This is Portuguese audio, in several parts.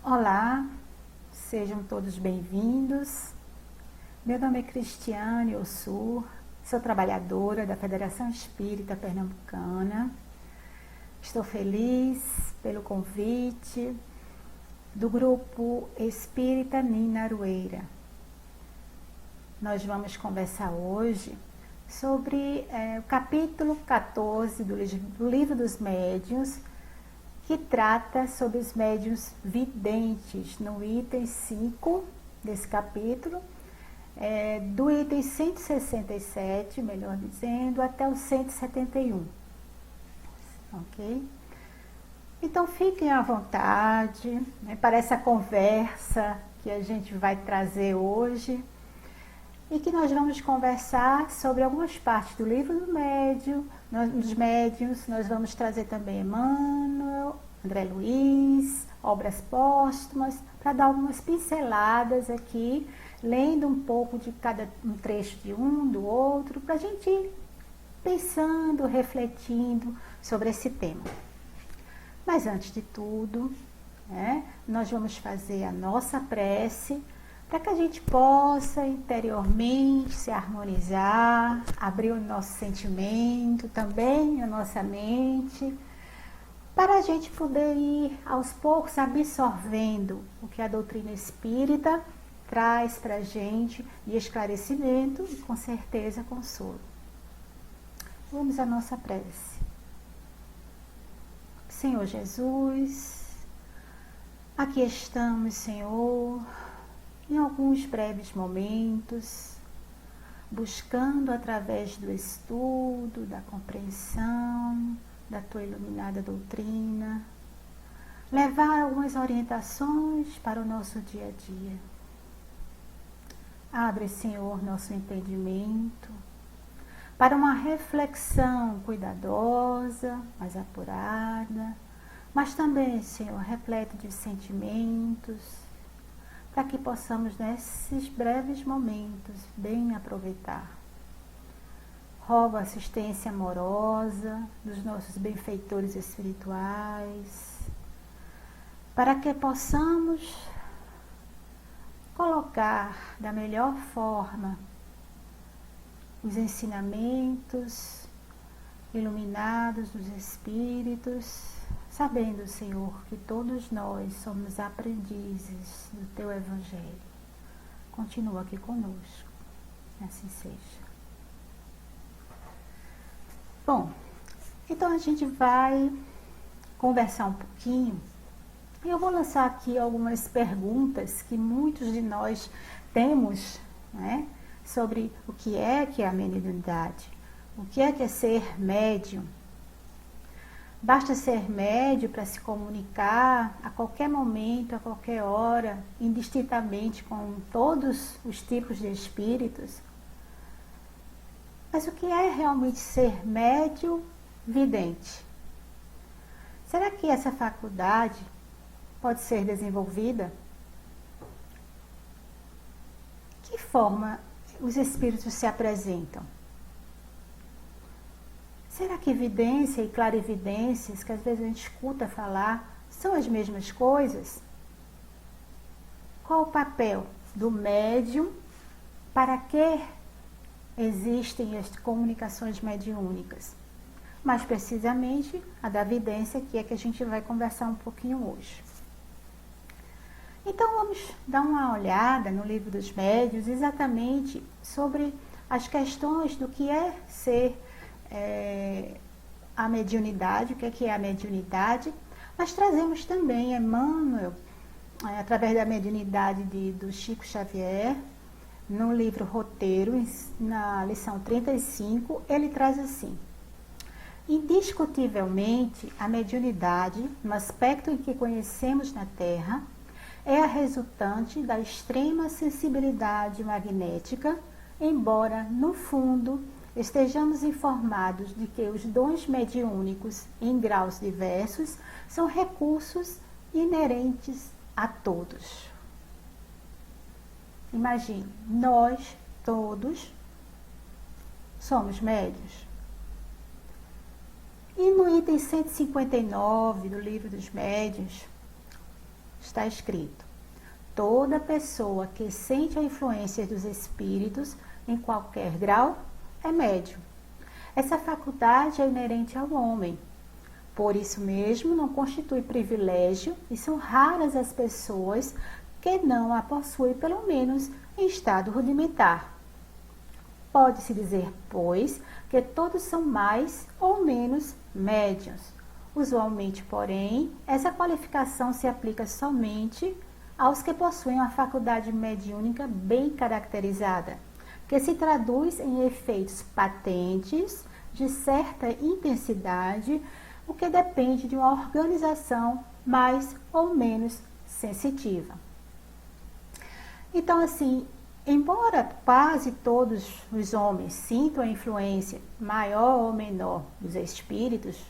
Olá, sejam todos bem-vindos. Meu nome é Cristiane Ossur, sou trabalhadora da Federação Espírita Pernambucana. Estou feliz pelo convite do grupo Espírita Nina Arueira. Nós vamos conversar hoje sobre o capítulo 14 do Livro dos Médiuns, que trata sobre os médiuns videntes, no item 5 desse capítulo, do item 167, melhor dizendo, até o 171. Ok? Então fiquem à vontade, para essa conversa que a gente vai trazer hoje, e que nós vamos conversar sobre algumas partes do livro dos médiuns. Nós vamos trazer também Emmanuel, André Luiz, obras póstumas, para dar algumas pinceladas aqui, lendo um pouco de cada um trecho de um, do outro, para a gente ir pensando, refletindo sobre esse tema. Mas antes de tudo, nós vamos fazer a nossa prece, para que a gente possa interiormente se harmonizar, abrir o nosso sentimento, também a nossa mente, para a gente poder ir aos poucos absorvendo o que a doutrina espírita traz para a gente de esclarecimento e com certeza consolo. Vamos à nossa prece. Senhor Jesus, aqui estamos, Senhor, em alguns breves momentos, buscando através do estudo, da compreensão, da Tua iluminada doutrina, levar algumas orientações para o nosso dia a dia. Abre, Senhor, nosso entendimento para uma reflexão cuidadosa, mais apurada, mas também, Senhor, repleta de sentimentos, para que possamos, nesses breves momentos, bem aproveitar. Rogo a assistência amorosa dos nossos benfeitores espirituais, para que possamos colocar da melhor forma os ensinamentos iluminados dos Espíritos, sabendo, Senhor, que todos nós somos aprendizes do Teu Evangelho. Continua aqui conosco, assim seja. Bom, então a gente vai conversar um pouquinho, e eu vou lançar aqui algumas perguntas que muitos de nós temos, sobre o que é a mediunidade, o que é ser médium. Basta ser médium para se comunicar a qualquer momento, a qualquer hora, indistintamente com todos os tipos de espíritos. Mas o que é realmente ser médium vidente? Será que essa faculdade pode ser desenvolvida? De que forma os espíritos se apresentam? Será que evidência e clarividências, que às vezes a gente escuta falar, são as mesmas coisas? Qual o papel do médium? Para que existem as comunicações mediúnicas? Mais precisamente, a da vidência, que é que a gente vai conversar um pouquinho hoje. Então, vamos dar uma olhada no Livro dos Médiuns, exatamente sobre as questões do que é ser a mediunidade, o que é a mediunidade. Nós trazemos também Emmanuel, através da mediunidade do Chico Xavier, no livro Roteiro, na lição 35, ele traz assim: indiscutivelmente, a mediunidade, no aspecto em que conhecemos na Terra, é a resultante da extrema sensibilidade magnética, embora, no fundo, estejamos informados de que os dons mediúnicos, em graus diversos, são recursos inerentes a todos. Imagine, nós todos somos médiuns. E no item 159 do Livro dos Médiuns, está escrito: toda pessoa que sente a influência dos espíritos, em qualquer grau, é médium. Essa faculdade é inerente ao homem. Por isso mesmo, não constitui privilégio e são raras as pessoas que não a possuem, pelo menos em estado rudimentar. Pode-se dizer, pois, que todos são mais ou menos médiuns. Usualmente, porém, essa qualificação se aplica somente aos que possuem uma faculdade mediúnica bem caracterizada, que se traduz em efeitos patentes de certa intensidade, o que depende de uma organização mais ou menos sensitiva. Então, assim, embora quase todos os homens sintam a influência maior ou menor dos espíritos,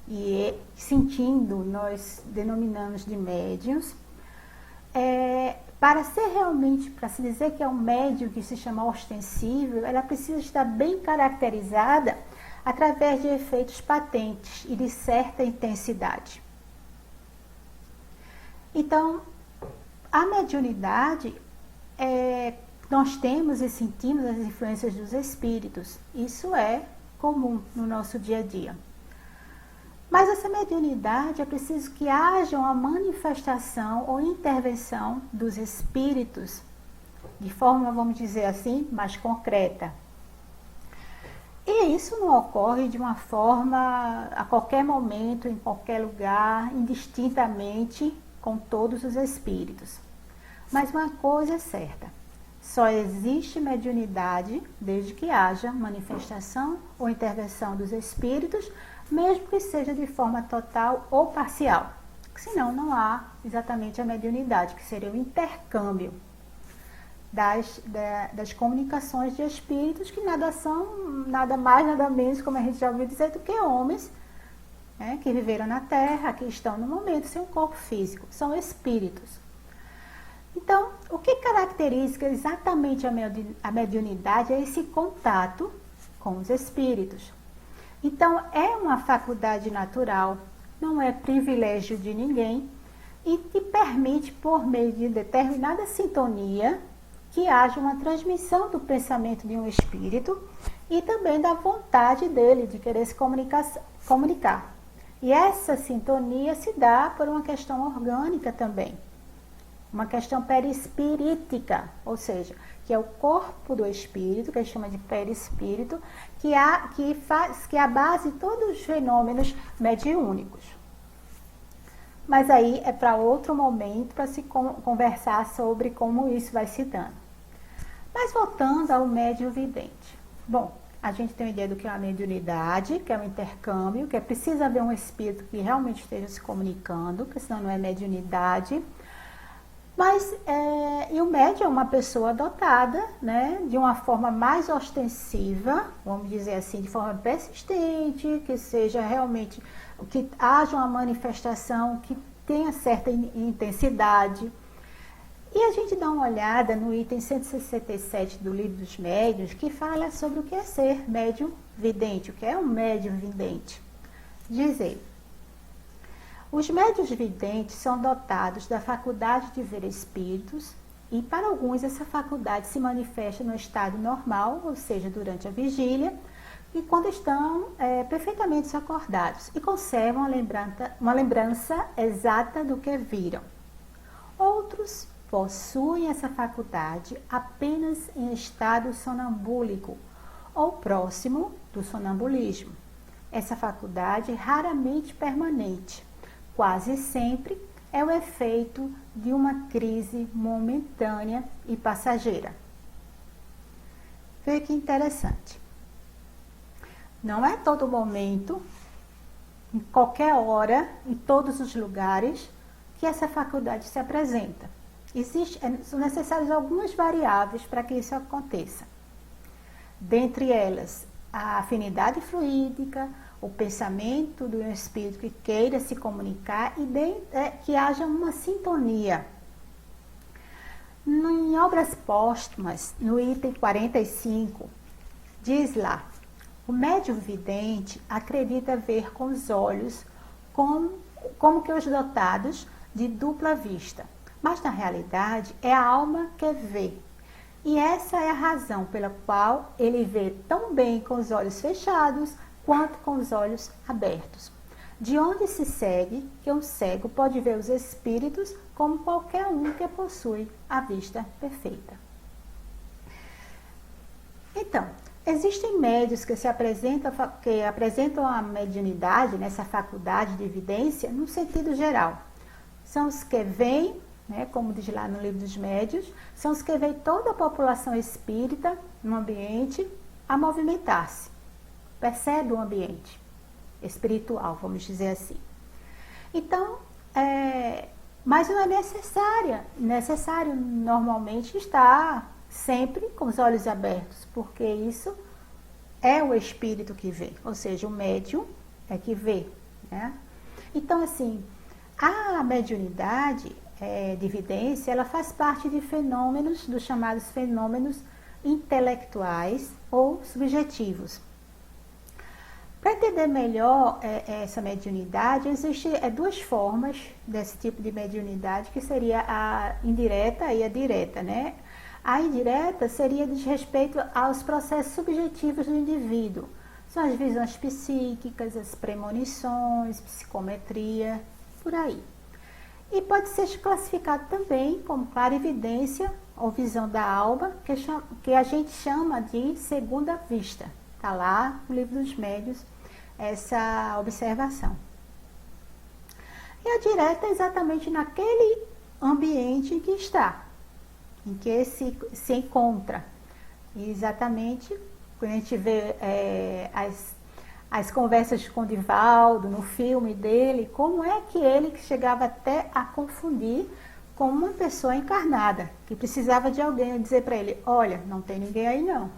e sentindo, nós denominamos de médiuns, para se dizer que é um médium que se chama ostensível, ela precisa estar bem caracterizada através de efeitos patentes e de certa intensidade. Então, a mediunidade, nós temos e sentimos as influências dos espíritos. Isso é comum no nosso dia a dia. Mas essa mediunidade é preciso que haja uma manifestação ou intervenção dos espíritos de forma, vamos dizer assim, mais concreta. E isso não ocorre de uma forma a qualquer momento, em qualquer lugar, indistintamente com todos os espíritos. Mas uma coisa é certa: só existe mediunidade desde que haja manifestação ou intervenção dos espíritos, mesmo que seja de forma total ou parcial. Senão não há exatamente a mediunidade, que seria o intercâmbio das comunicações de espíritos, que nada são, nada mais, nada menos, como a gente já ouviu dizer, do que homens, né, que viveram na Terra, que estão no momento sem um corpo físico, são espíritos. Então, o que caracteriza exatamente a mediunidade é esse contato com os espíritos. Então, é uma faculdade natural, não é privilégio de ninguém e te permite, por meio de determinada sintonia, que haja uma transmissão do pensamento de um espírito e também da vontade dele de querer se comunicar. E essa sintonia se dá por uma questão orgânica também, uma questão perispirítica, ou seja, que é o corpo do espírito, que a gente chama de perispírito, que é a base de todos os fenômenos mediúnicos. Mas aí é para outro momento, para se conversar sobre como isso vai se dando. Mas voltando ao médium vidente. Bom, a gente tem uma ideia do que é a mediunidade, que é o intercâmbio, que é preciso haver um espírito que realmente esteja se comunicando, porque senão não é mediunidade. Mas, e o médium é uma pessoa dotada, né, de uma forma mais ostensiva, vamos dizer assim, de forma persistente, que seja realmente, que haja uma manifestação que tenha certa intensidade. E a gente dá uma olhada no item 167 do Livro dos Médiuns, que fala sobre o que é ser médium vidente, o que é um médium vidente. Diz ele: os médiuns videntes são dotados da faculdade de ver espíritos e, para alguns, essa faculdade se manifesta no estado normal, ou seja, durante a vigília, e quando estão perfeitamente acordados e conservam uma lembrança exata do que viram. Outros possuem essa faculdade apenas em estado sonambúlico ou próximo do sonambulismo. Essa faculdade é raramente permanente. Quase sempre é o efeito de uma crise momentânea e passageira. Veja que interessante. Não é todo momento, em qualquer hora, em todos os lugares, que essa faculdade se apresenta. São necessárias algumas variáveis para que isso aconteça. Dentre elas, a afinidade fluídica, o pensamento do espírito que queira se comunicar e que haja uma sintonia. Em obras póstumas, no item 45, diz lá: o médium vidente acredita ver com os olhos como que os dotados de dupla vista, mas na realidade é a alma que vê. E essa é a razão pela qual ele vê tão bem com os olhos fechados quanto com os olhos abertos. De onde se segue que um cego pode ver os espíritos como qualquer um que possui a vista perfeita. Então, existem médiuns que apresentam a mediunidade, nessa faculdade de evidência, no sentido geral. São os que veem, como diz lá no livro dos médiuns, são os que veem toda a população espírita no ambiente a movimentar-se. Percebe o ambiente espiritual, vamos dizer assim. Então, mas não é necessário normalmente estar sempre com os olhos abertos, porque isso é o espírito que vê, ou seja, o médium é que vê, né? Então, assim, a mediunidade de evidência, ela faz parte de fenômenos, dos chamados fenômenos intelectuais ou subjetivos. Para entender melhor essa mediunidade, existem duas formas desse tipo de mediunidade, que seria a indireta e a direta, né? A indireta seria diz respeito aos processos subjetivos do indivíduo. São as visões psíquicas, as premonições, psicometria, por aí. E pode ser classificado também como clarividência ou visão da alma, que a gente chama de segunda vista. Está lá no livro dos médiuns essa observação. E a direta é exatamente naquele ambiente em que está, em que se encontra. E exatamente quando a gente vê as conversas com o Divaldo, no filme dele, como é que ele chegava até a confundir com uma pessoa encarnada, que precisava de alguém dizer para ele, olha, não tem ninguém aí não.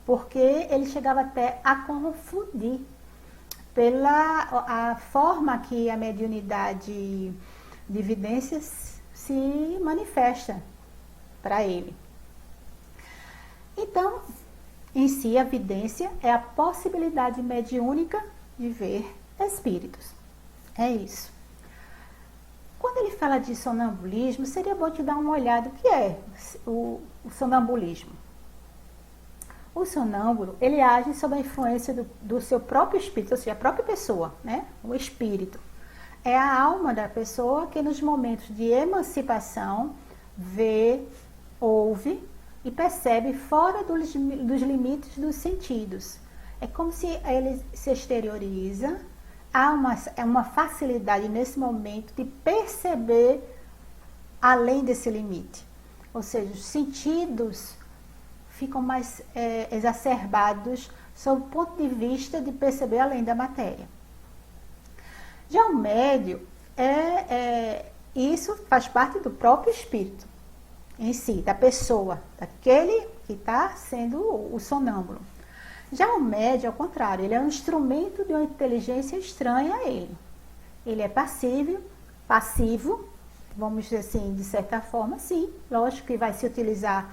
Porque ele chegava até a confundir pela a forma que a mediunidade de evidências se manifesta para ele. Então, em si, a evidência é a possibilidade mediúnica de ver espíritos. É isso. Quando ele fala de sonambulismo, seria bom te dar uma olhada o que é o sonambulismo. O sonâmbulo, ele age sob a influência do seu próprio espírito, ou seja, a própria pessoa, né? O espírito. É a alma da pessoa que nos momentos de emancipação vê, ouve e percebe fora dos limites dos sentidos. É como se ele se exterioriza, há uma facilidade nesse momento de perceber além desse limite. Ou seja, os sentidos ficam mais exacerbados sob o ponto de vista de perceber além da matéria. Já o médium, isso faz parte do próprio espírito em si, da pessoa, daquele que está sendo o sonâmbulo. Já o médium, ao contrário, ele é um instrumento de uma inteligência estranha a ele. Ele é passivo, vamos dizer assim, de certa forma, sim, lógico que vai se utilizar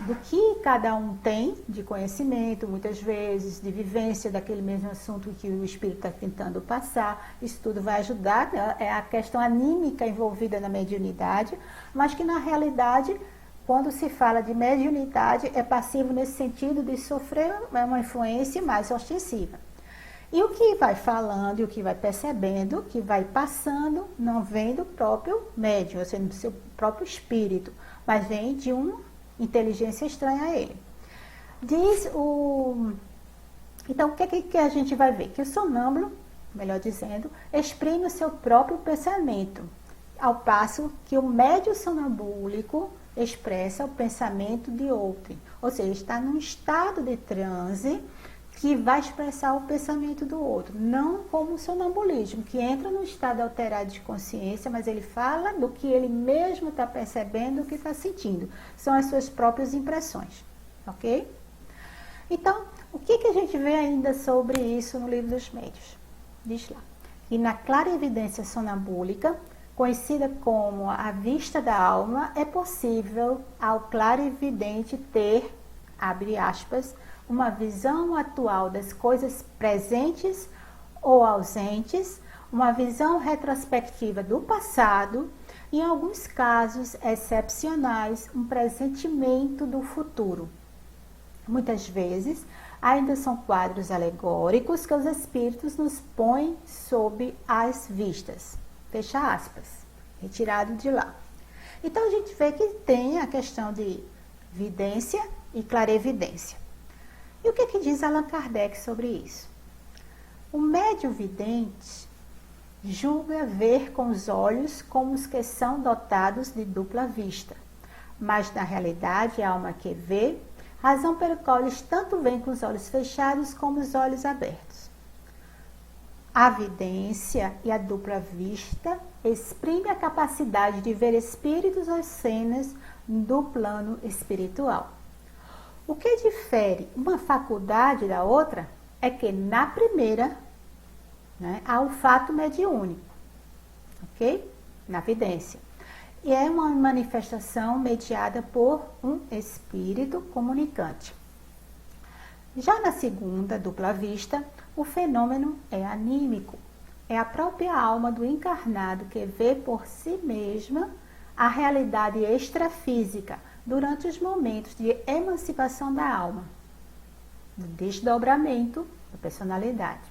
do que cada um tem de conhecimento, muitas vezes, de vivência daquele mesmo assunto que o espírito está tentando passar. Isso tudo vai ajudar, né? É a questão anímica envolvida na mediunidade, mas que na realidade, quando se fala de mediunidade, é passivo nesse sentido de sofrer uma influência mais ostensiva. E o que vai falando e o que vai percebendo, que vai passando, não vem do próprio médium, ou seja, do seu próprio espírito, mas vem de uma inteligência estranha a ele. Então, o que a gente vai ver? Que o sonâmbulo, melhor dizendo, exprime o seu próprio pensamento, ao passo que o médium sonambúlico expressa o pensamento de outrem. Ou seja, está num estado de transe que vai expressar o pensamento do outro, não como o sonambulismo, que entra num estado alterado de consciência, mas ele fala do que ele mesmo está percebendo, o que está sentindo. São as suas próprias impressões, ok? Então, o que a gente vê ainda sobre isso no livro dos médiuns? Diz lá, que na clarividência sonambúlica, conhecida como a vista da alma, é possível ao clarividente ter, abre aspas, uma visão atual das coisas presentes ou ausentes, uma visão retrospectiva do passado e, em alguns casos excepcionais, um pressentimento do futuro. Muitas vezes, ainda são quadros alegóricos que os espíritos nos põem sob as vistas. Fecha aspas, retirado de lá. Então, a gente vê que tem a questão de vidência e clarevidência. E o que diz Allan Kardec sobre isso? O médium vidente julga ver com os olhos como os que são dotados de dupla vista, mas na realidade a alma que vê, razão pela qual eles tanto veem com os olhos fechados como os olhos abertos. A vidência e a dupla vista exprime a capacidade de ver espíritos ou cenas do plano espiritual. O que difere uma faculdade da outra é que na primeira, há o fato mediúnico, ok? Na vidência. E é uma manifestação mediada por um espírito comunicante. Já na segunda, dupla vista, o fenômeno é anímico. É a própria alma do encarnado que vê por si mesma a realidade extrafísica durante os momentos de emancipação da alma, do desdobramento da personalidade.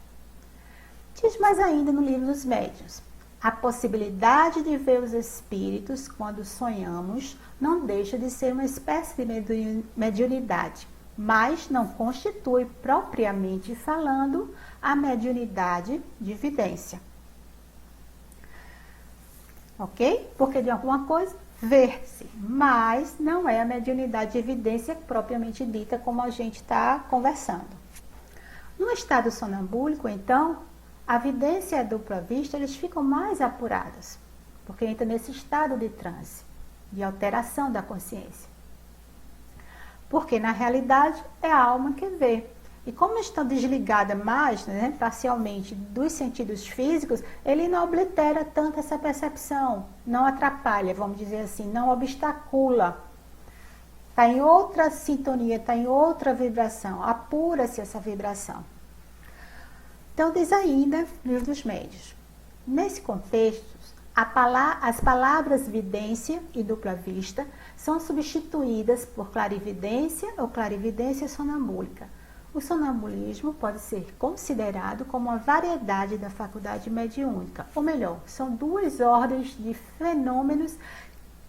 Diz mais ainda no Livro dos Médiuns: a possibilidade de ver os espíritos quando sonhamos não deixa de ser uma espécie de mediunidade, mas não constitui propriamente falando a mediunidade de vidência. Ok? Porque de alguma coisa ver-se, mas não é a mediunidade de evidência propriamente dita como a gente está conversando. No estado sonambúlico, então, a vidência e a dupla vista, eles ficam mais apurados, porque entra nesse estado de transe, de alteração da consciência. Porque, na realidade, é a alma que vê. E como estão desligadas mais, parcialmente, dos sentidos físicos, ele não oblitera tanto essa percepção, não atrapalha, vamos dizer assim, não obstacula. Está em outra sintonia, está em outra vibração, apura-se essa vibração. Então, diz ainda no Livro dos Médiuns: nesse contexto, as palavras vidência e dupla vista são substituídas por clarividência ou clarividência sonambúlica. O sonambulismo pode ser considerado como uma variedade da faculdade mediúnica, ou melhor, são duas ordens de fenômenos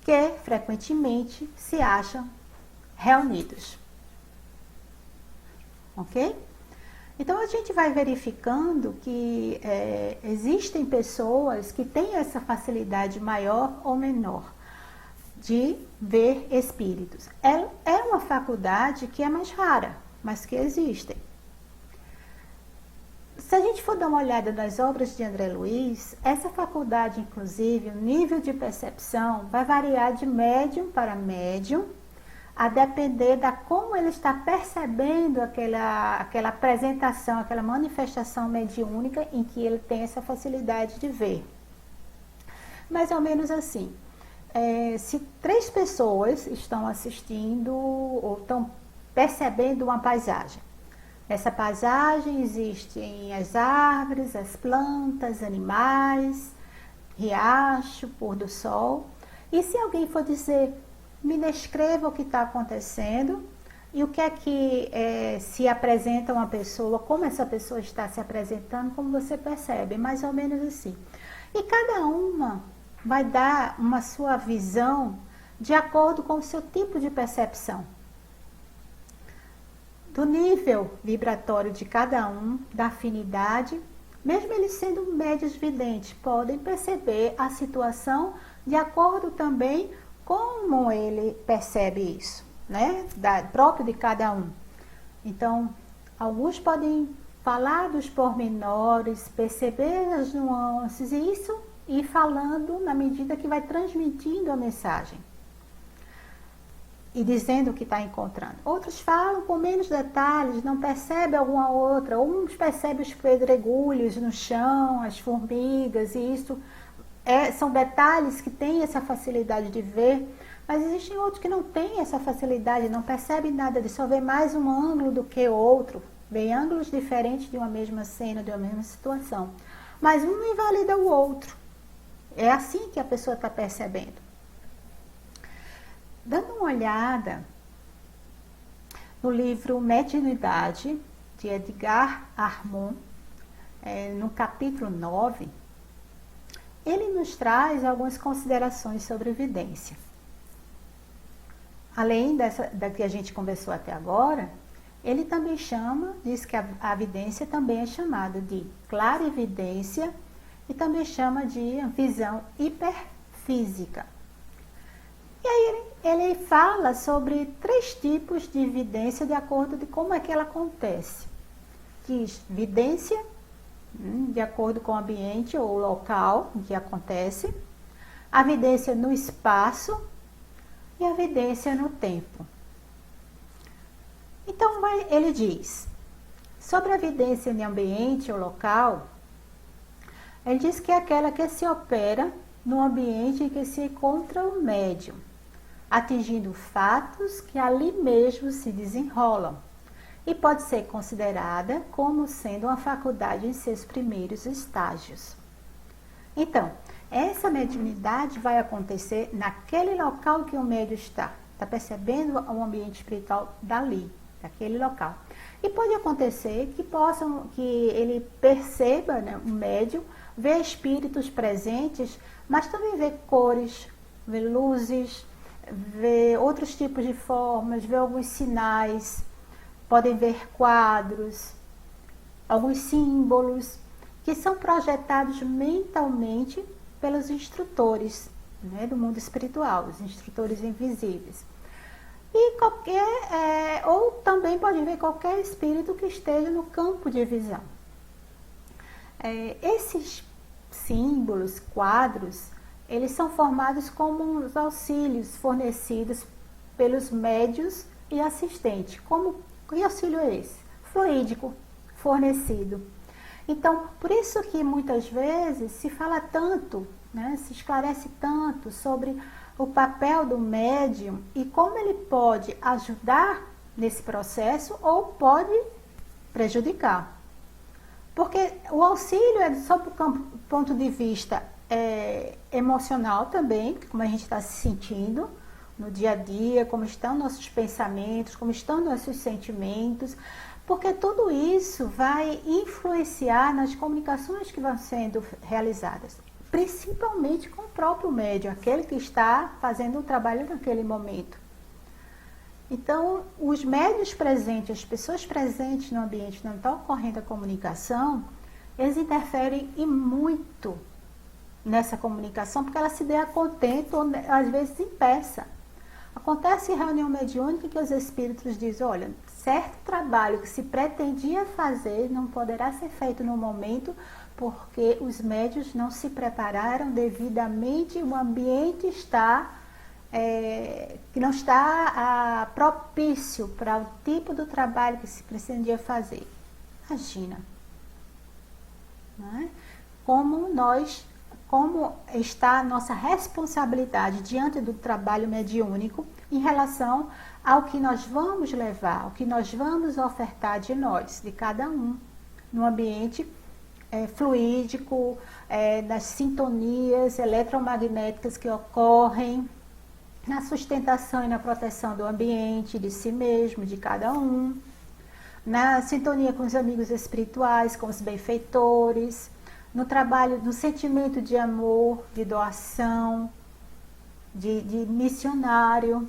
que frequentemente se acham reunidos. Ok? Então, a gente vai verificando que existem pessoas que têm essa facilidade maior ou menor de ver espíritos. É uma faculdade que é mais rara, mas que existem. Se a gente for dar uma olhada nas obras de André Luiz, essa faculdade, inclusive, o nível de percepção vai variar de médium para médium, a depender da como ele está percebendo aquela apresentação, aquela manifestação mediúnica em que ele tem essa facilidade de ver. Mais ou menos assim, se 3 pessoas estão assistindo ou estão percebendo uma paisagem. Nessa paisagem existem as árvores, as plantas, animais, riacho, pôr do sol. E se alguém for dizer: me descreva o que está acontecendo e o que é que se apresenta uma pessoa, como essa pessoa está se apresentando, como você percebe, mais ou menos assim. E cada uma vai dar uma sua visão de acordo com o seu tipo de percepção. Do nível vibratório de cada um, da afinidade, mesmo eles sendo médios videntes, podem perceber a situação de acordo também como ele percebe isso, próprio de cada um. Então, alguns podem falar dos pormenores, perceber as nuances, e isso ir falando na medida que vai transmitindo a mensagem e dizendo o que está encontrando. Outros falam com menos detalhes, não percebem alguma outra. Uns percebem os pedregulhos no chão, as formigas, e isso são detalhes que têm essa facilidade de ver, mas existem outros que não têm essa facilidade, não percebem nada, de só ver mais um ângulo do que outro, vê ângulos diferentes de uma mesma cena, de uma mesma situação. mas um não invalida o outro. É assim que a pessoa está percebendo. Dando uma olhada no livro Mediunidade, de Edgar Armand, no capítulo 9, ele nos traz algumas considerações sobre evidência. Além da que a gente conversou até agora, ele também diz que a evidência também é chamada de clarividência e também chama de visão hiperfísica. E aí ele fala sobre 3 tipos de evidência de acordo com como é que ela acontece. Diz evidência de acordo com o ambiente ou local em que acontece, a evidência no espaço e a evidência no tempo. Então ele diz, sobre a evidência em ambiente ou local, ele diz que é aquela que se opera no ambiente em que se encontra o médium, atingindo fatos que ali mesmo se desenrolam, e pode ser considerada como sendo uma faculdade em seus primeiros estágios. Então, essa mediunidade vai acontecer naquele local que o médium está. Está percebendo o ambiente espiritual dali, daquele local. E pode acontecer que ele perceba, né, o médium, vê espíritos presentes, mas também vê cores, vê luzes, vê outros tipos de formas, vê alguns sinais, podem ver quadros, alguns símbolos que são projetados mentalmente pelos instrutores, né, do mundo espiritual, os instrutores invisíveis. E ou também pode ver qualquer espírito que esteja no campo de visão. Esses símbolos, quadros, eles são formados como os auxílios fornecidos pelos médios e assistentes. Que auxílio é esse? Fluídico, fornecido. Então, por isso que muitas vezes se fala tanto, né, se esclarece tanto sobre o papel do médium e como ele pode ajudar nesse processo ou pode prejudicar. Porque o auxílio é só do ponto de vista emocional também, como a gente está se sentindo no dia a dia, como estão nossos pensamentos, como estão nossos sentimentos, porque tudo isso vai influenciar nas comunicações que vão sendo realizadas, principalmente com o próprio médium, aquele que está fazendo o trabalho naquele momento. Então, os médios presentes, as pessoas presentes no ambiente onde está ocorrendo a comunicação, eles interferem e muito nessa comunicação, porque ela se dê a contento ou às vezes impeça. Acontece em reunião mediúnica que os espíritos dizem, olha, certo trabalho que se pretendia fazer não poderá ser feito no momento porque os médios não se prepararam devidamente, o ambiente que não está propício para o tipo do trabalho que se pretendia fazer. Imagina, né? Como está a nossa responsabilidade diante do trabalho mediúnico em relação ao que nós vamos levar, ao que nós vamos ofertar de nós, de cada um, no ambiente fluídico, nas sintonias eletromagnéticas que ocorrem, na sustentação e na proteção do ambiente, de si mesmo, de cada um, na sintonia com os amigos espirituais, com os benfeitores, no trabalho, no sentimento de amor, de doação, de missionário,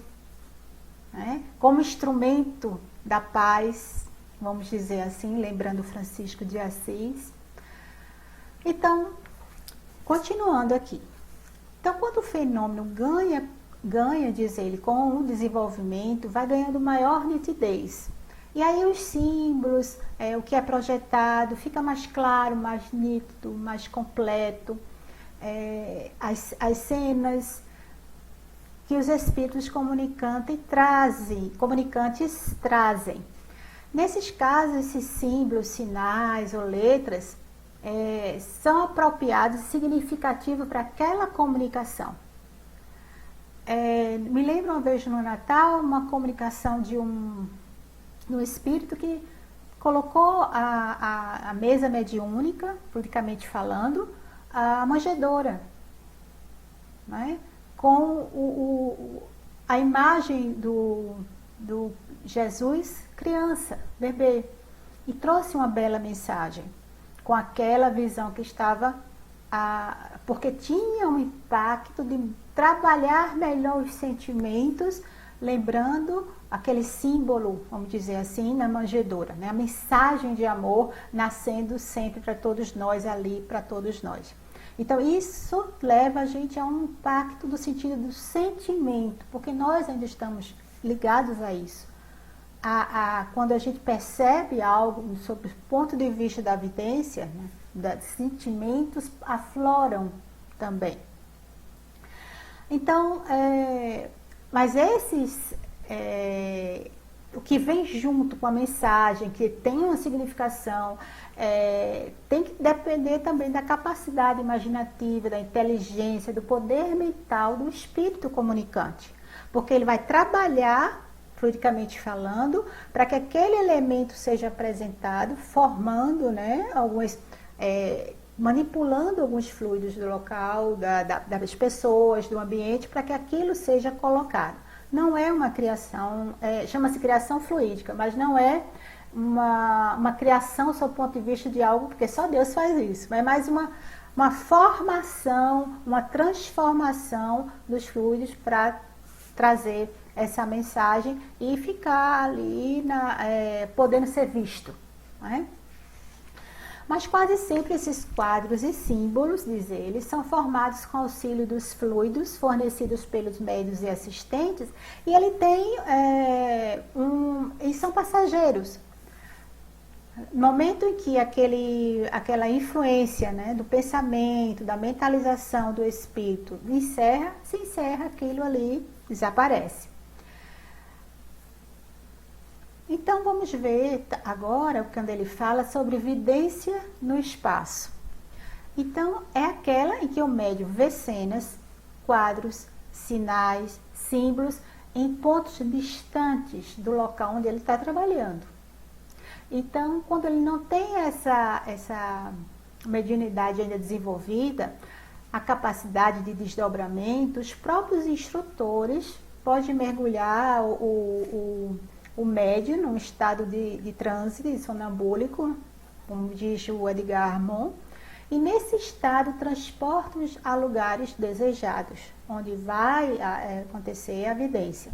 né? Como instrumento da paz, vamos dizer assim, lembrando Francisco de Assis. Então, continuando aqui. Então, quando o fenômeno ganha, diz ele, com o desenvolvimento, vai ganhando maior nitidez. E aí os símbolos, o que é projetado, fica mais claro, mais nítido, mais completo. As cenas que os espíritos comunicantes trazem. Nesses casos, esses símbolos, sinais ou letras são apropriados e significativos para aquela comunicação. Me lembro uma vez no Natal, uma comunicação de um espírito que colocou a mesa mediúnica, fluidicamente falando, a manjedoura, né? Com a imagem do Jesus criança, bebê, e trouxe uma bela mensagem com aquela visão que estava, porque tinha um impacto de trabalhar melhor os sentimentos, lembrando aquele símbolo, vamos dizer assim, na manjedoura, né? A mensagem de amor nascendo sempre para todos nós ali, para todos nós. Então isso leva a gente a um impacto do sentido do sentimento, porque nós ainda estamos ligados a isso. Quando a gente percebe algo sob o ponto de vista da vidência, né, sentimentos afloram também. Então, mas o que vem junto com a mensagem, que tem uma significação, tem que depender também da capacidade imaginativa, da inteligência, do poder mental do espírito comunicante. Porque ele vai trabalhar, fluidicamente falando, para que aquele elemento seja apresentado, formando, né, manipulando alguns fluidos do local, das pessoas, do ambiente, para que aquilo seja colocado. Não é uma criação, chama-se criação fluídica, mas não é uma criação sob o ponto de vista de algo, porque só Deus faz isso, é mais uma formação, uma transformação dos fluidos para trazer essa mensagem e ficar ali podendo ser visto, né? Mas quase sempre esses quadros e símbolos, diz ele, são formados com auxílio dos fluidos fornecidos pelos médiuns e assistentes, e ele tem e são passageiros. No momento em que aquela influência, né, do pensamento, da mentalização do espírito se encerra, aquilo ali desaparece. Então vamos ver agora quando ele fala sobre vidência no espaço. Então é aquela em que o médium vê cenas, quadros, sinais, símbolos em pontos distantes do local onde ele está trabalhando. Então, quando ele não tem essa mediunidade ainda desenvolvida, a capacidade de desdobramento, os próprios instrutores podem mergulhar o médium num estado de transe, de sonambúlico, como diz o Edgar Armand, e nesse estado transporta-os a lugares desejados, onde vai acontecer a vidência.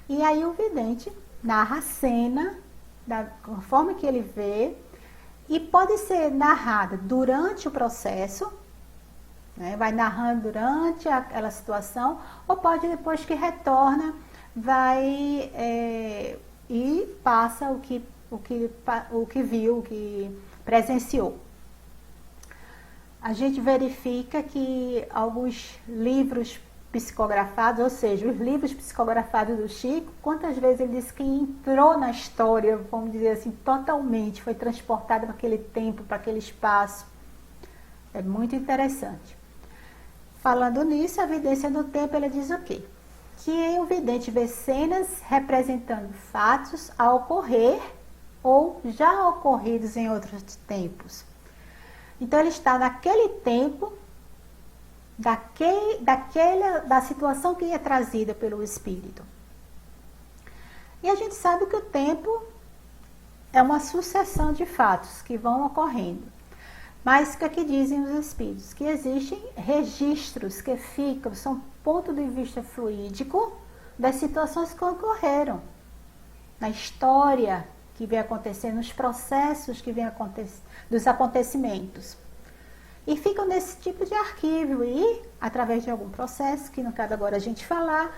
E aí o vidente narra a cena da forma que ele vê, e pode ser narrada durante o processo, né, vai narrando durante aquela situação, ou pode depois que retorna, vai e passa o que viu, o que presenciou. A gente verifica que alguns livros psicografados, ou seja, os livros psicografados do Chico, quantas vezes ele disse que entrou na história, vamos dizer assim, totalmente, foi transportado para aquele tempo, para aquele espaço. É muito interessante. Falando nisso, a vidência do tempo, ela diz o quê? Que o vidente vê cenas representando fatos a ocorrer ou já ocorridos em outros tempos. Então, ele está naquele tempo, da situação que é trazida pelo espírito. E a gente sabe que o tempo é uma sucessão de fatos que vão ocorrendo. Mas o que dizem os espíritos? Que existem registros que ficam, são ponto de vista fluídico das situações que ocorreram, na história que vem acontecendo, nos processos que vem acontecendo, dos acontecimentos. E ficam nesse tipo de arquivo e, através de algum processo, que não cabe agora a gente falar,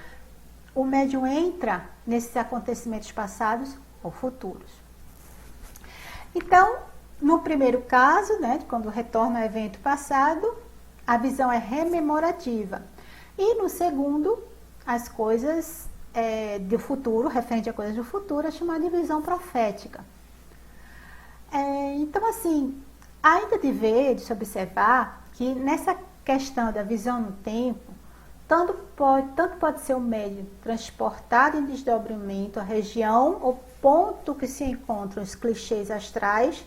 o médium entra nesses acontecimentos passados ou futuros. Então, no primeiro caso, né, quando retorna ao evento passado, a visão é rememorativa. E no segundo, as coisas do futuro, referente a coisas do futuro, é chamada de visão profética. Então, assim, ainda de ver, de se observar que nessa questão da visão no tempo, tanto pode ser o médium transportado em desdobramento à região, ou ponto que se encontram os clichês astrais,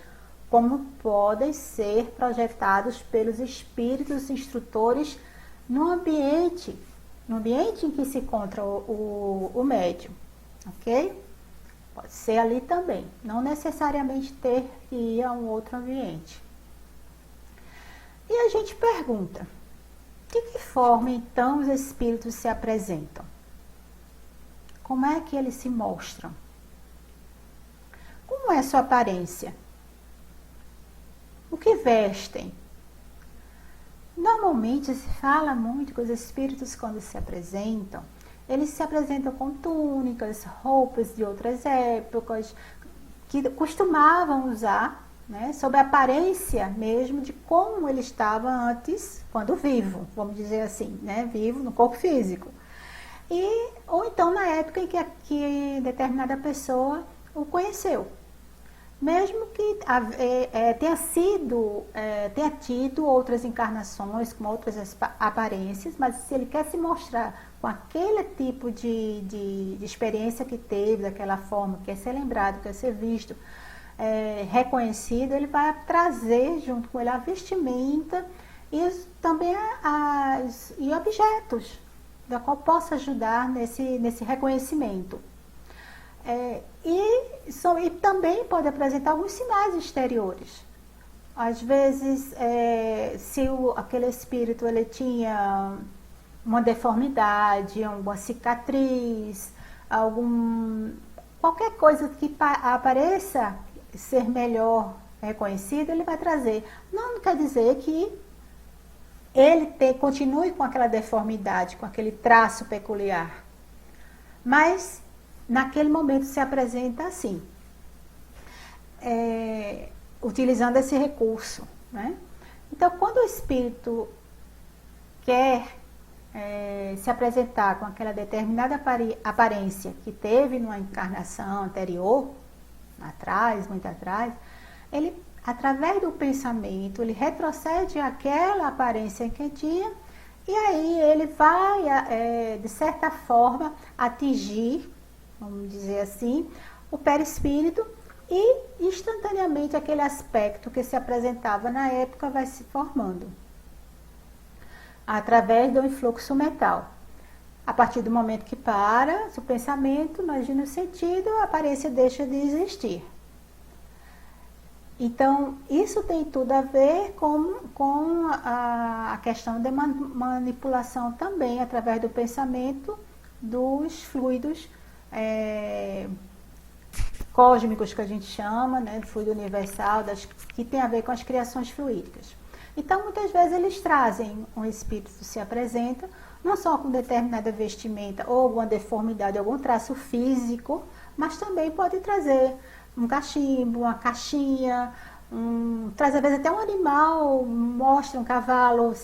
como podem ser projetados pelos espíritos instrutores no ambiente em que se encontra o médium, ok? Pode ser ali também, não necessariamente ter que ir a um outro ambiente. E a gente pergunta, de que forma então os espíritos se apresentam? Como é que eles se mostram? Como é a sua aparência? O que vestem? Normalmente se fala muito que os espíritos, quando se apresentam, eles se apresentam com túnicas, roupas de outras épocas, que costumavam usar, né, sob a aparência mesmo de como ele estava antes, quando vivo, vamos dizer assim, né, vivo no corpo físico. Ou então na época em que determinada pessoa o conheceu. Mesmo que tenha tido outras encarnações com outras aparências, mas se ele quer se mostrar com aquele tipo de experiência que teve, daquela forma, quer ser lembrado, quer ser visto, reconhecido, ele vai trazer junto com ele a vestimenta e também e objetos, da qual possa ajudar nesse reconhecimento. E também pode apresentar alguns sinais exteriores. Às vezes, se aquele espírito ele tinha uma deformidade, uma cicatriz, qualquer coisa que apareça ser melhor reconhecido, ele vai trazer. Não quer dizer que ele continue com aquela deformidade, com aquele traço peculiar. Mas naquele momento se apresenta assim, utilizando esse recurso, né? Então, quando o espírito quer se apresentar com aquela determinada aparência que teve numa encarnação anterior, muito atrás, ele, através do pensamento, ele retrocede àquela aparência que tinha, e aí ele vai, de certa forma, atingir, vamos dizer assim, o perispírito, e instantaneamente aquele aspecto que se apresentava na época vai se formando através do influxo mental. A partir do momento que para o pensamento, imagina o sentido, a aparência deixa de existir. Então, isso tem tudo a ver com a questão da manipulação também, através do pensamento, dos fluidos cósmicos que a gente chama, né, do fluido universal, que tem a ver com as criações fluídicas. Então, muitas vezes eles trazem, um espírito se apresenta, não só com determinada vestimenta ou alguma deformidade, algum traço físico, mas também pode trazer um cachimbo, uma caixinha, traz às vezes até um animal, mostra um cavalo,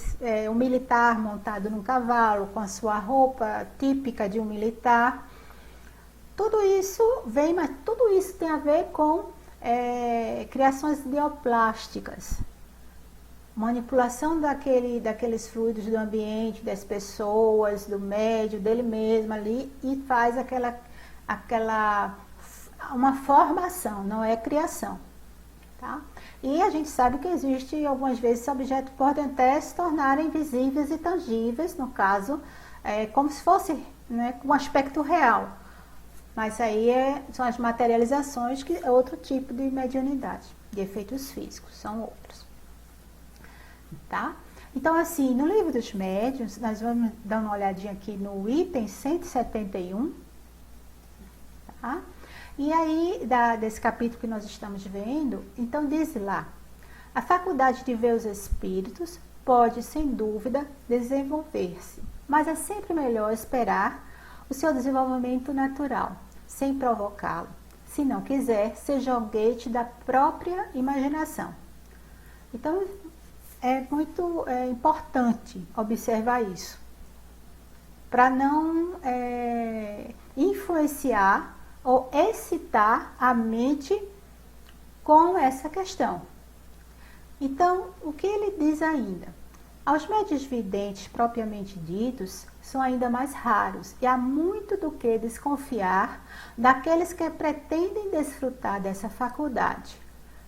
um militar montado num cavalo, com a sua roupa típica de um militar. Tudo isso mas tudo isso tem a ver com criações bioplásticas. Manipulação daqueles fluidos do ambiente, das pessoas, do médio, dele mesmo ali, e faz uma formação, não é criação, tá? E a gente sabe que existe, algumas vezes, esses objetos podem até se tornarem visíveis e tangíveis, no caso, como se fosse, né, um aspecto real. Mas aí são as materializações, que é outro tipo de mediunidade, de efeitos físicos, são outros. Tá? Então, assim, no livro dos médiuns, nós vamos dar uma olhadinha aqui no item 171, tá? E aí, desse capítulo que nós estamos vendo, então diz lá, a faculdade de ver os espíritos pode, sem dúvida, desenvolver-se, mas é sempre melhor esperar o seu desenvolvimento natural, sem provocá-lo. Se não quiser, seja joguete da própria imaginação. Então, é muito importante observar isso, para não influenciar ou excitar a mente com essa questão. Então, o que ele diz ainda? Aos médiuns videntes propriamente ditos, são ainda mais raros e há muito do que desconfiar daqueles que pretendem desfrutar dessa faculdade.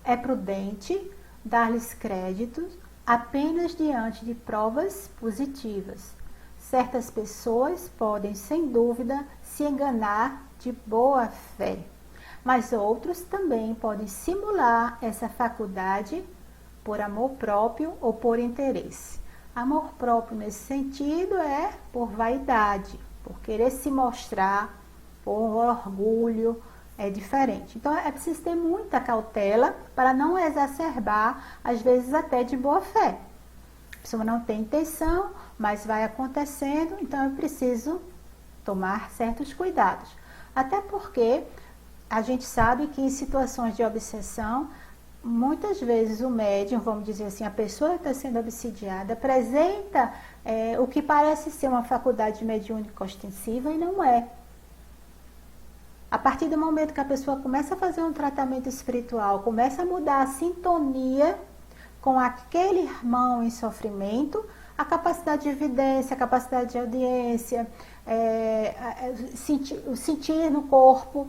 É prudente dar-lhes créditos apenas diante de provas positivas. Certas pessoas podem, sem dúvida, se enganar de boa fé, mas outros também podem simular essa faculdade por amor próprio ou por interesse. Amor próprio nesse sentido é por vaidade, por querer se mostrar, por orgulho, é diferente. Então é preciso ter muita cautela para não exacerbar, às vezes até de boa fé. A pessoa não tem intenção, mas vai acontecendo, então é preciso tomar certos cuidados. Até porque a gente sabe que em situações de obsessão, muitas vezes o médium, vamos dizer assim, a pessoa que está sendo obsidiada, apresenta o que parece ser uma faculdade mediúnica ostensiva e não é. A partir do momento que a pessoa começa a fazer um tratamento espiritual, começa a mudar a sintonia com aquele irmão em sofrimento, a capacidade de evidência, a capacidade de audiência, sentir no corpo,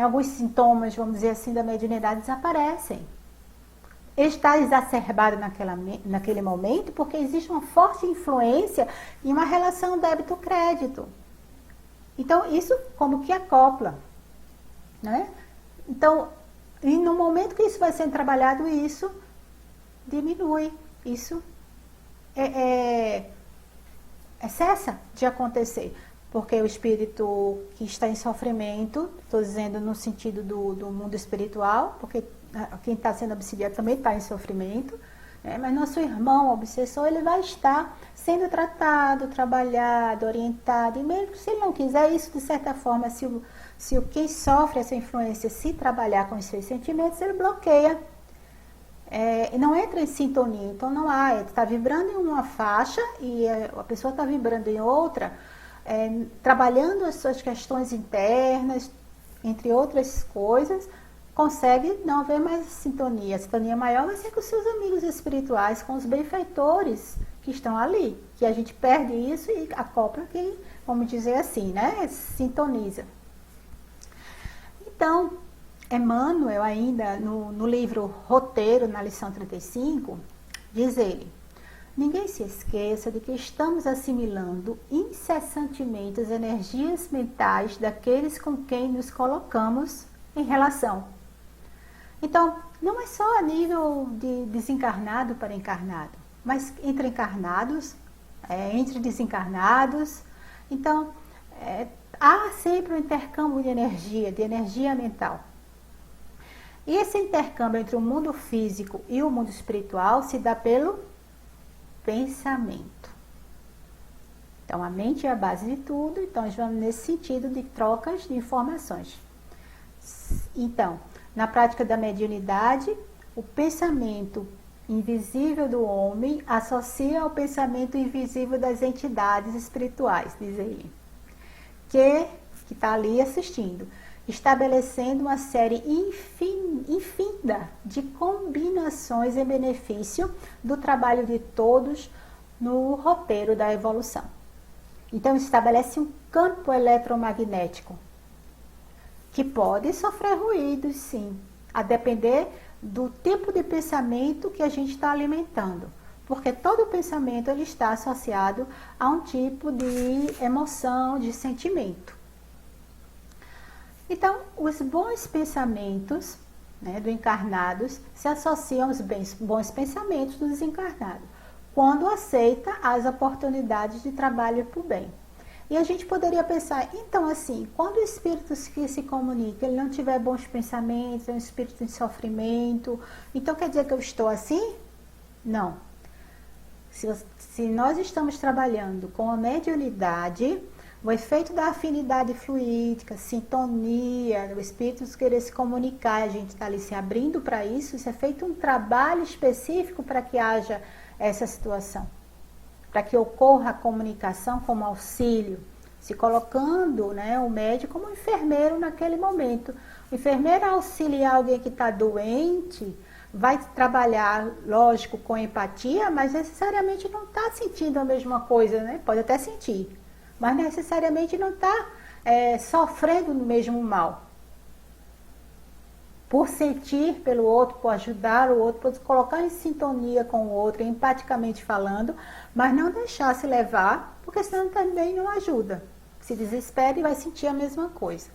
alguns sintomas, vamos dizer assim, da mediunidade desaparecem. Ele está exacerbado naquele momento porque existe uma forte influência e uma relação débito-crédito. Então, isso como que acopla, né? Então, e no momento que isso vai sendo trabalhado, isso diminui, isso cessa de acontecer. Porque o espírito que está em sofrimento, estou dizendo no sentido do mundo espiritual, porque quem está sendo obsidiado também está em sofrimento, mas nosso irmão obsessor, ele vai estar sendo tratado, trabalhado, orientado, e mesmo se ele não quiser isso, de certa forma, se quem sofre essa influência se trabalhar com os seus sentimentos, ele bloqueia, e não entra em sintonia. Então não há, está vibrando em uma faixa e a pessoa está vibrando em outra, trabalhando as suas questões internas, entre outras coisas, consegue não haver mais sintonia. A sintonia maior vai ser com os seus amigos espirituais, com os benfeitores que estão ali, que a gente perde isso e acopla que, vamos dizer assim, né, sintoniza. Então, Emmanuel, ainda no livro Roteiro, na lição 35, diz ele: ninguém se esqueça de que estamos assimilando incessantemente as energias mentais daqueles com quem nos colocamos em relação. Então, não é só a nível de desencarnado para encarnado, mas entre encarnados, entre desencarnados. Então, há sempre um intercâmbio de energia mental. E esse intercâmbio entre o mundo físico e o mundo espiritual se dá pelo pensamento. Então, a mente é a base de tudo, então nós vamos nesse sentido de trocas de informações. Então, na prática da mediunidade, o pensamento invisível do homem associa ao pensamento invisível das entidades espirituais, diz ele, que está ali assistindo, estabelecendo uma série infinda de combinações em benefício do trabalho de todos no roteiro da evolução. Então, estabelece um campo eletromagnético que pode sofrer ruídos, sim, a depender do tipo de pensamento que a gente está alimentando. Porque todo pensamento ele está associado a um tipo de emoção, de sentimento. Então, os bons pensamentos, do encarnados se associam aos bons pensamentos do desencarnado, quando aceita as oportunidades de trabalho para o bem. E a gente poderia pensar, então assim, quando o espírito que se comunica, ele não tiver bons pensamentos, é um espírito de sofrimento, então quer dizer que eu estou assim? Não. Se nós estamos trabalhando com a mediunidade, o efeito da afinidade fluídica, sintonia, o espírito querer se comunicar, a gente está ali se abrindo para isso é feito um trabalho específico para que haja essa situação. Para que ocorra a comunicação como auxílio, se colocando o médico como enfermeiro naquele momento. O enfermeiro auxiliar alguém que está doente, vai trabalhar, lógico, com empatia, mas necessariamente não está sentindo a mesma coisa, Pode até sentir, mas necessariamente não está sofrendo no mesmo mal. Por sentir pelo outro, por ajudar o outro, por colocar em sintonia com o outro, empaticamente falando, mas não deixar se levar, porque senão também não ajuda. Se desespera e vai sentir a mesma coisa.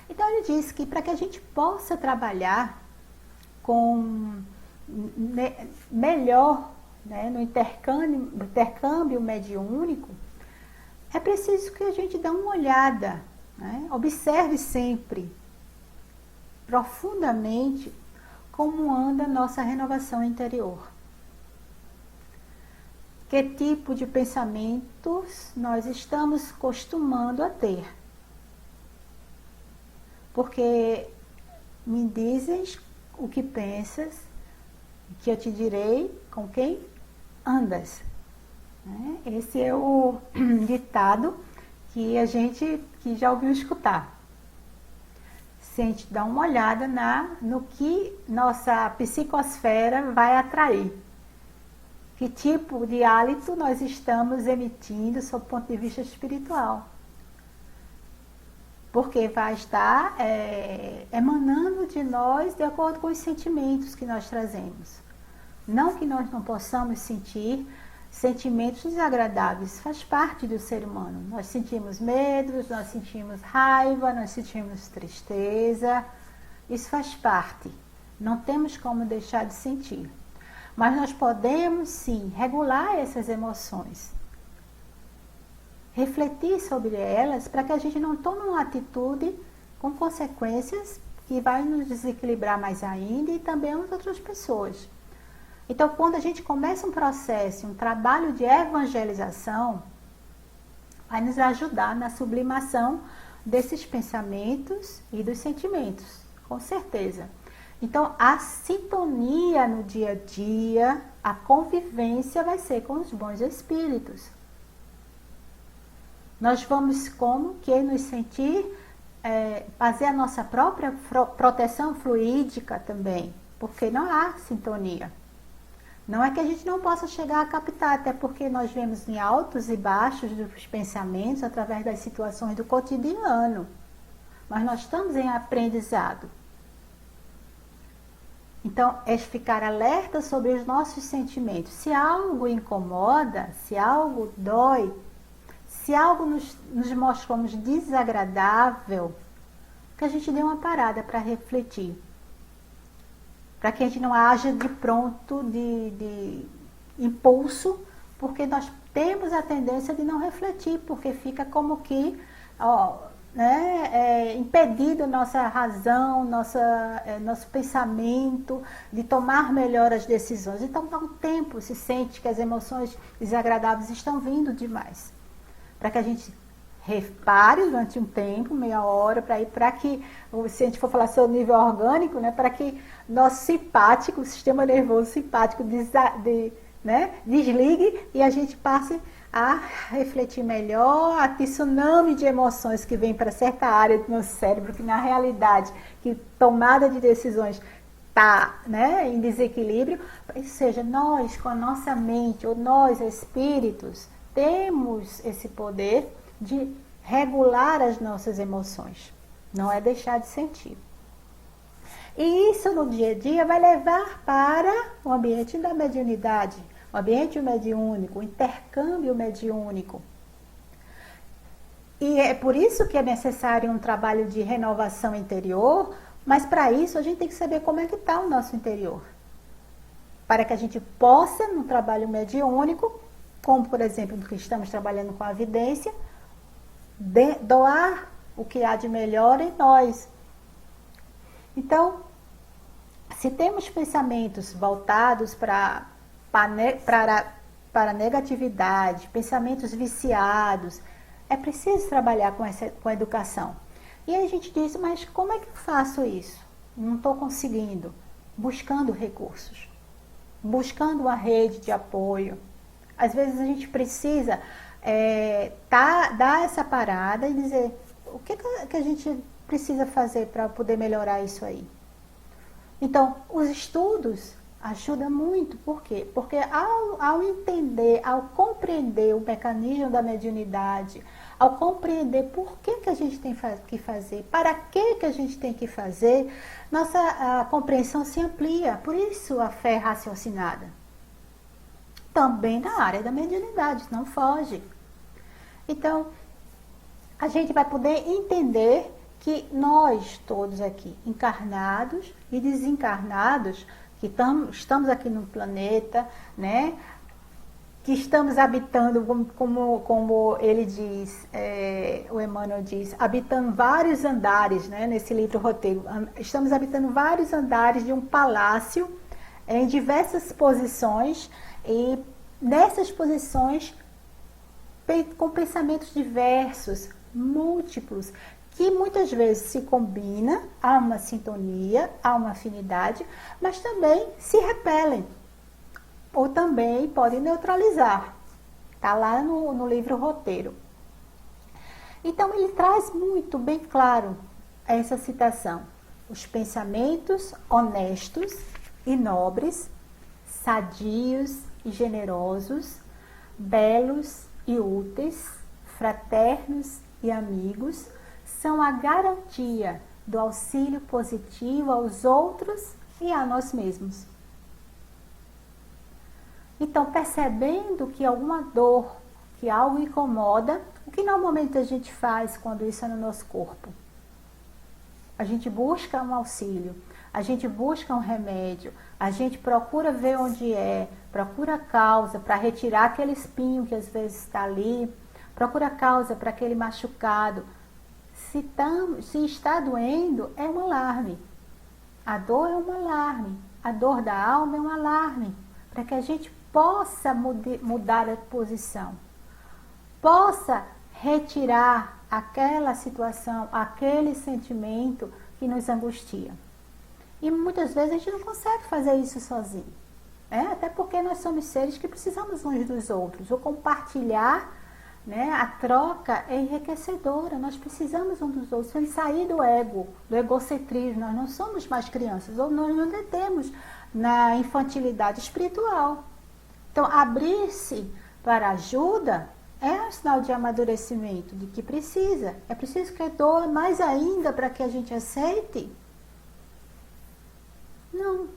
Então ele diz que para que a gente possa trabalhar com melhor, né, no intercâmbio mediúnico, é preciso que a gente dê uma olhada, né, observe sempre profundamente como anda a nossa renovação interior. Que tipo de pensamentos nós estamos costumando a ter. Porque me dizes o que pensas, que eu te direi com quem andas. Esse é o ditado que a gente que já ouviu escutar. Se a gente dá uma olhada no que nossa psicosfera vai atrair. Que tipo de hálito nós estamos emitindo sob o ponto de vista espiritual. Porque vai estar emanando de nós de acordo com os sentimentos que nós trazemos. Não que nós não possamos sentir sentimentos desagradáveis, faz parte do ser humano. Nós sentimos medos, nós sentimos raiva, nós sentimos tristeza, isso faz parte. Não temos como deixar de sentir. Mas nós podemos sim regular essas emoções. Refletir sobre elas para que a gente não tome uma atitude com consequências que vai nos desequilibrar mais ainda e também as outras pessoas. Então, quando a gente começa um processo, um trabalho de evangelização, vai nos ajudar na sublimação desses pensamentos e dos sentimentos, com certeza. Então, a sintonia no dia a dia, a convivência vai ser com os bons espíritos. Nós vamos como que nos sentir, fazer a nossa própria proteção fluídica também, porque não há sintonia. Não é que a gente não possa chegar a captar, até porque nós vemos em altos e baixos dos pensamentos através das situações do cotidiano. Mas nós estamos em aprendizado. Então, é ficar alerta sobre os nossos sentimentos. Se algo incomoda, se algo dói, se algo nos mostra como desagradável, que a gente dê uma parada para refletir. Para que a gente não haja de pronto, de impulso, porque nós temos a tendência de não refletir, porque fica como que impedido nossa razão, nosso pensamento de tomar melhor as decisões. Então, dá um tempo, se sente que as emoções desagradáveis estão vindo demais. Para que a gente repare durante um tempo, meia hora, para que, se a gente for falar sobre o nível orgânico, né, para que nosso simpático, o sistema nervoso simpático desligue e a gente passe a refletir melhor a tsunami de emoções que vem para certa área do nosso cérebro, que na realidade, que tomada de decisões está, né, em desequilíbrio, ou seja, nós com a nossa mente, ou nós espíritos, temos esse poder de regular as nossas emoções, não é deixar de sentir. E isso no dia a dia vai levar para o ambiente da mediunidade, o ambiente mediúnico, o intercâmbio mediúnico. E é por isso que é necessário um trabalho de renovação interior, mas para isso a gente tem que saber como é que está o nosso interior. Para que a gente possa, no trabalho mediúnico, como por exemplo, que estamos trabalhando com a evidência, doar o que há de melhor em nós. Então, se temos pensamentos voltados para a negatividade, pensamentos viciados, é preciso trabalhar com a educação. E aí a gente diz, mas como é que eu faço isso? Não estou conseguindo. Buscando recursos, buscando uma rede de apoio. Às vezes a gente precisa dar essa parada e dizer o que a gente precisa fazer para poder melhorar isso aí. Então, os estudos Ajuda muito, por quê? Porque ao entender, ao compreender o mecanismo da mediunidade, ao compreender por que a gente tem que fazer, para que a gente tem que fazer, nossa a compreensão se amplia. Por isso a fé raciocinada. Também na área da mediunidade, não foge. Então, a gente vai poder entender que nós todos aqui, encarnados e desencarnados, que estamos aqui no planeta, né? Que estamos habitando, como ele diz, o Emmanuel diz, habitando vários andares, né? Nesse livro roteiro, estamos habitando vários andares de um palácio em diversas posições, e nessas posições com pensamentos diversos, múltiplos, que muitas vezes se combina, há uma sintonia, há uma afinidade, mas também se repelem, ou também podem neutralizar. Está lá no livro roteiro. Então ele traz muito bem claro essa citação. Os pensamentos honestos e nobres, sadios e generosos, belos e úteis, fraternos e amigos, são a garantia do auxílio positivo aos outros e a nós mesmos. Então, percebendo que alguma dor, que algo incomoda, o que normalmente a gente faz quando isso é no nosso corpo? A gente busca um auxílio, a gente busca um remédio, a gente procura ver onde procura a causa para retirar aquele espinho que às vezes está ali, procura a causa para aquele machucado. Se está doendo, é um alarme. A dor é um alarme. A dor da alma é um alarme. Para que a gente possa mudar a posição. Possa retirar aquela situação, aquele sentimento que nos angustia. E muitas vezes a gente não consegue fazer isso sozinho. Até porque nós somos seres que precisamos uns dos outros. O compartilhar, a troca é enriquecedora, nós precisamos uns dos outros, sem sair do ego, do egocentrismo. Nós não somos mais crianças, ou nós não detemos na infantilidade espiritual. Então, abrir-se para ajuda é um sinal de amadurecimento, de que precisa. É preciso que doa mais ainda para que a gente aceite? Não.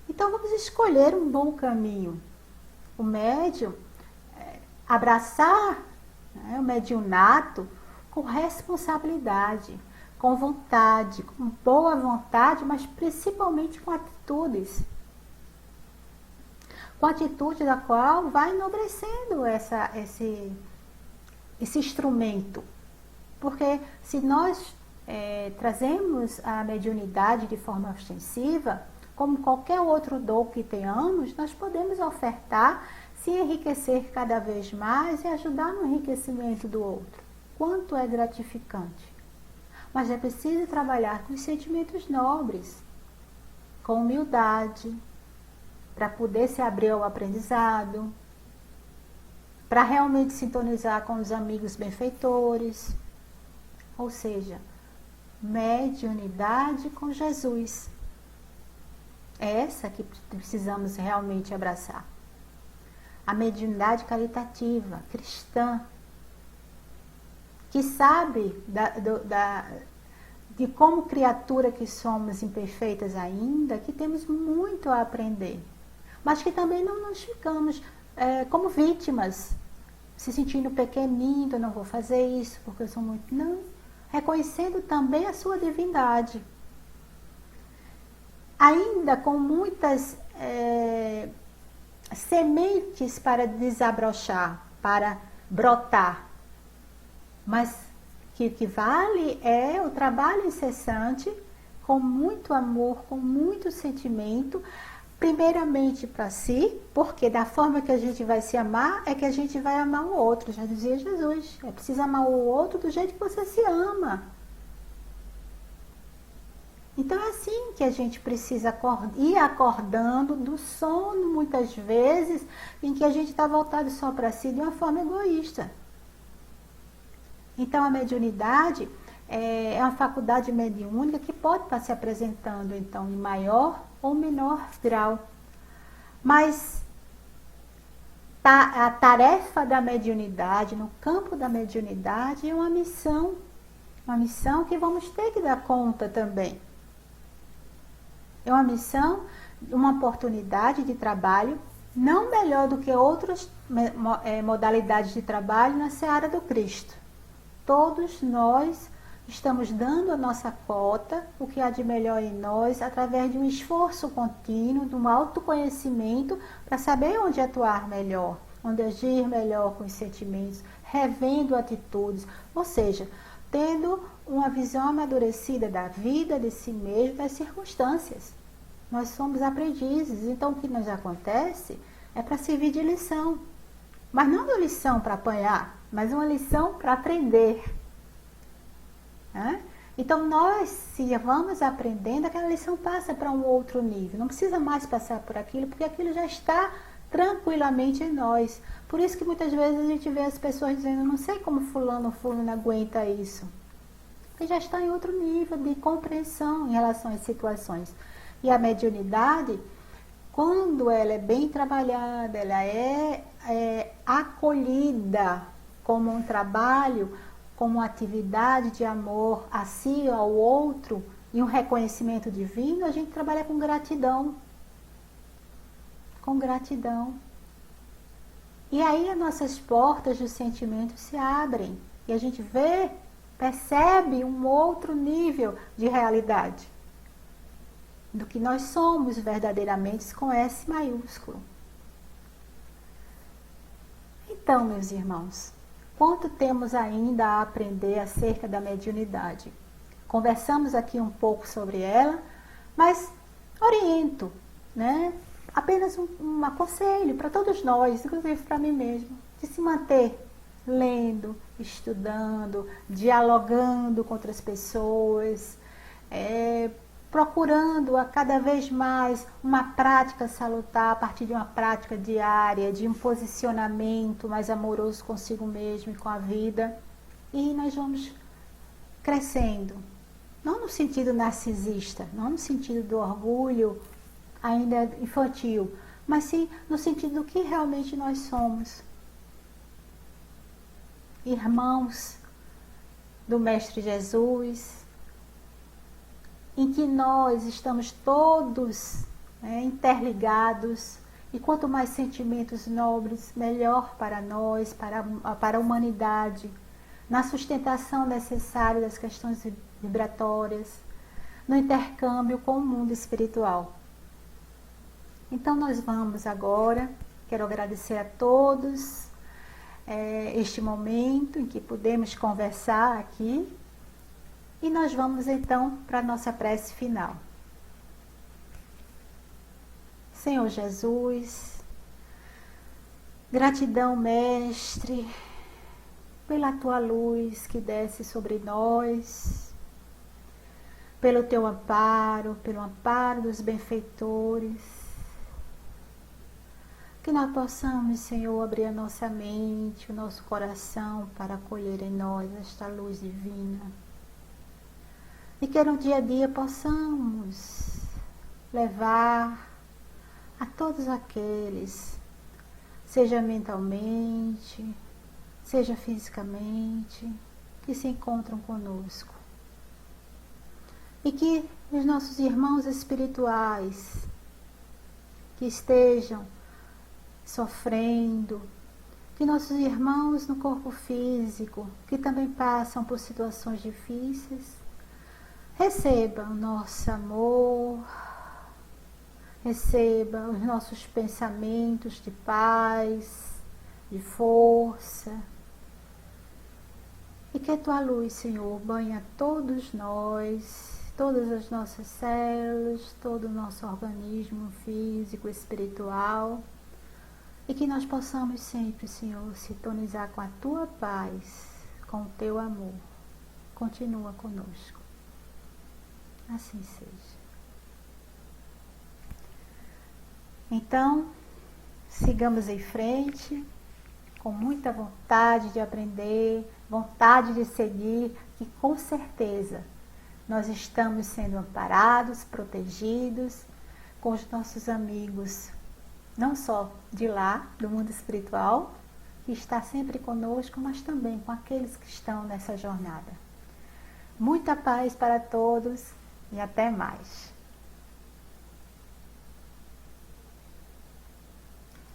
Então, vamos escolher um bom caminho. O médium abraçar o mediunato com responsabilidade, com vontade, com boa vontade, mas principalmente com atitudes. Com a atitude da qual vai enobrecendo esse instrumento. Porque se nós trazemos a mediunidade de forma ostensiva, como qualquer outro dom que tenhamos, nós podemos ofertar, se enriquecer cada vez mais e ajudar no enriquecimento do outro. Quanto é gratificante. Mas é preciso trabalhar com os sentimentos nobres, com humildade, para poder se abrir ao aprendizado, para realmente sintonizar com os amigos benfeitores. Ou seja, mediunidade com Jesus. É essa que precisamos realmente abraçar. A mediunidade caritativa, cristã, que sabe de como criatura que somos imperfeitas ainda, que temos muito a aprender, mas que também não nos ficamos como vítimas, se sentindo pequenino, eu não vou fazer isso porque eu sou muito... Não, reconhecendo também a sua divindade. Ainda com muitas sementes para desabrochar, para brotar. Mas que o que vale é o trabalho incessante, com muito amor, com muito sentimento, primeiramente para si, porque da forma que a gente vai se amar, é que a gente vai amar o outro. Já dizia Jesus, é preciso amar o outro do jeito que você se ama. Então é assim que a gente precisa ir acordando do sono, muitas vezes, em que a gente está voltado só para si de uma forma egoísta. Então a mediunidade é uma faculdade mediúnica que pode estar se apresentando, então, em maior ou menor grau. Mas a tarefa da mediunidade, no campo da mediunidade, é uma missão que vamos ter que dar conta também. É uma missão, uma oportunidade de trabalho, não melhor do que outras modalidades de trabalho na seara do Cristo. Todos nós estamos dando a nossa cota, o que há de melhor em nós, através de um esforço contínuo, de um autoconhecimento, para saber onde atuar melhor, onde agir melhor com os sentimentos, revendo atitudes, ou seja, tendo uma visão amadurecida da vida, de si mesmo, das circunstâncias. Nós somos aprendizes, então o que nos acontece é para servir de lição. Mas não uma lição para apanhar, mas uma lição para aprender. Então nós, se vamos aprendendo, aquela lição passa para um outro nível. Não precisa mais passar por aquilo, porque aquilo já está tranquilamente em nós. Por isso que muitas vezes a gente vê as pessoas dizendo, não sei como fulano ou fulana aguenta isso. Porque já está em outro nível de compreensão em relação às situações. E a mediunidade, quando ela é bem trabalhada, ela é acolhida como um trabalho, como uma atividade de amor a si, ao outro, e um reconhecimento divino, a gente trabalha com gratidão. Com gratidão. E aí as nossas portas dos sentimentos se abrem. E a gente vê, percebe um outro nível de realidade. Do que nós somos verdadeiramente com S maiúsculo. Então, meus irmãos, quanto temos ainda a aprender acerca da mediunidade? Conversamos aqui um pouco sobre ela, mas oriento, né? Apenas um aconselho para todos nós, inclusive para mim mesmo, de se manter lendo, estudando, dialogando com outras pessoas, procurando a cada vez mais uma prática salutar a partir de uma prática diária, de um posicionamento mais amoroso consigo mesmo e com a vida. E nós vamos crescendo, não no sentido narcisista, não no sentido do orgulho ainda infantil, mas sim no sentido do que realmente nós somos. Irmãos do Mestre Jesus, em que nós estamos todos interligados, e quanto mais sentimentos nobres, melhor para nós, para a humanidade, na sustentação necessária das questões vibratórias, no intercâmbio com o mundo espiritual. Então nós vamos agora, quero agradecer a todos este momento em que pudemos conversar aqui, e nós vamos então para a nossa prece final. Senhor Jesus, gratidão, Mestre, pela Tua luz que desce sobre nós, pelo Teu amparo, pelo amparo dos benfeitores, que nós possamos, Senhor, abrir a nossa mente, o nosso coração para acolher em nós esta luz divina. E que no dia a dia possamos levar a todos aqueles, seja mentalmente, seja fisicamente, que se encontram conosco. E que os nossos irmãos espirituais que estejam sofrendo, que nossos irmãos no corpo físico, que também passam por situações difíceis, recebam o nosso amor, receba os nossos pensamentos de paz, de força, e que a Tua luz, Senhor, banhe todos nós, todas as nossas células, todo o nosso organismo físico, espiritual, e que nós possamos sempre, Senhor, sintonizar com a Tua paz, com o Teu amor. Continua conosco. Assim seja. Então, sigamos em frente, com muita vontade de aprender, vontade de seguir, que com certeza nós estamos sendo amparados, protegidos com os nossos amigos, não só de lá, do mundo espiritual, que está sempre conosco, mas também com aqueles que estão nessa jornada. Muita paz para todos e até mais.